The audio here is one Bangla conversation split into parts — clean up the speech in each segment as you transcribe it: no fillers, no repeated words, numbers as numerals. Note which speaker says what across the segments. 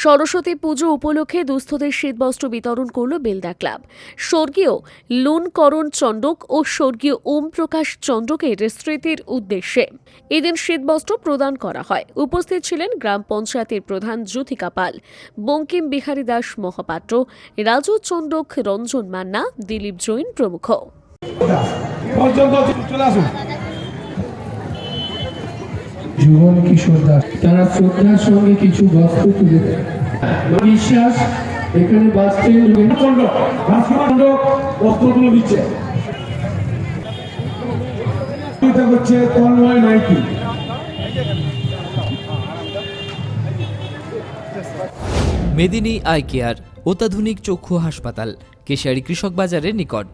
Speaker 1: সরস্বতী পুজো উপলক্ষে দুস্থদের শীতবস্ত্র বিতরণ করল বেলদা ক্লাব। স্বর্গীয় লুনকরণ চন্দ্রক ও স্বর্গীয় ওম প্রকাশ চন্দ্রকের স্মৃতির উদ্দেশ্যে এদিন শীতবস্ত্র প্রদান করা হয়। উপস্থিত ছিলেন গ্রাম পঞ্চায়েতের প্রধান জ্যোতিকা পাল, বঙ্কিম বিহারী দাস মহাপাত্র, রাজু চন্দ্রক, রঞ্জন মান্না, দিলীপ জৈন প্রমুখ।
Speaker 2: জীবন কিশোর দাস তারা শ্রদ্ধার সঙ্গে কিছু বস্ত্র তুলে দেয়। বিশ্বাস এখানে বাঁচছেন
Speaker 3: বস্ত্রগুলো দিচ্ছে হচ্ছে তন্ময় নাইকি।
Speaker 4: মেদিনী আই কেয়ার অত্যাধুনিক চক্ষু হাসপাতাল, কেশিয়ারি কৃষক বাজারের নিকট,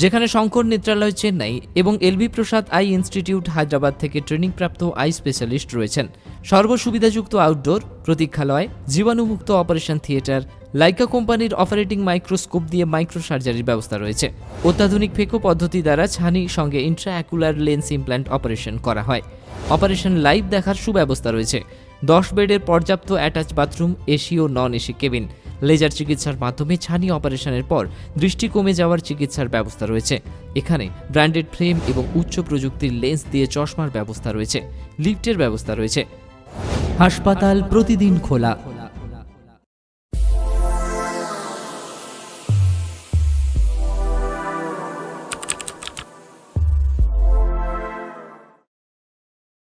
Speaker 4: যেখানে শঙ্কর নেত্রালয় চেন্নাই এবং এলবি প্রসাদ আই ইনস্টিটিউট হায়দ্রাবাদ থেকে ট্রেনিংপ্রাপ্ত আই স্পেশালিস্ট রয়েছেন। সর্বসুবিধাযুক্ত আউটডোর, প্রতীক্ষালয়, জীবাণুমুক্ত অপারেশন থিয়েটার, লাইকা কোম্পানির অপারেটিং মাইক্রোস্কোপ দিয়ে মাইক্রো সার্জারির ব্যবস্থা রয়েছে। অত্যাধুনিক ফেকো পদ্ধতি দ্বারা ছানি সঙ্গে ইন্ট্রাঅ্যাকুলার লেন্স ইমপ্ল্যান্ট অপারেশন করা হয়। অপারেশন লাইভ দেখার সুব্যবস্থা রয়েছে। 10 বেডের পর্যাপ্ত অ্যাটাচ বাথরুম, এসি ও নন এসি কেবিন। লেজার চিকিৎসার মাধ্যমে ছানি অপারেশনের পর দৃষ্টি কমে যাওয়ার চিকিৎসার ব্যবস্থা রয়েছে। এখানে ব্র্যান্ডেড ফ্রেম এবং উচ্চ প্রযুক্তির লেন্স দিয়ে চশমার ব্যবস্থা রয়েছে। লিফটের ব্যবস্থা রয়েছে। হাসপাতাল প্রতিদিন খোলা।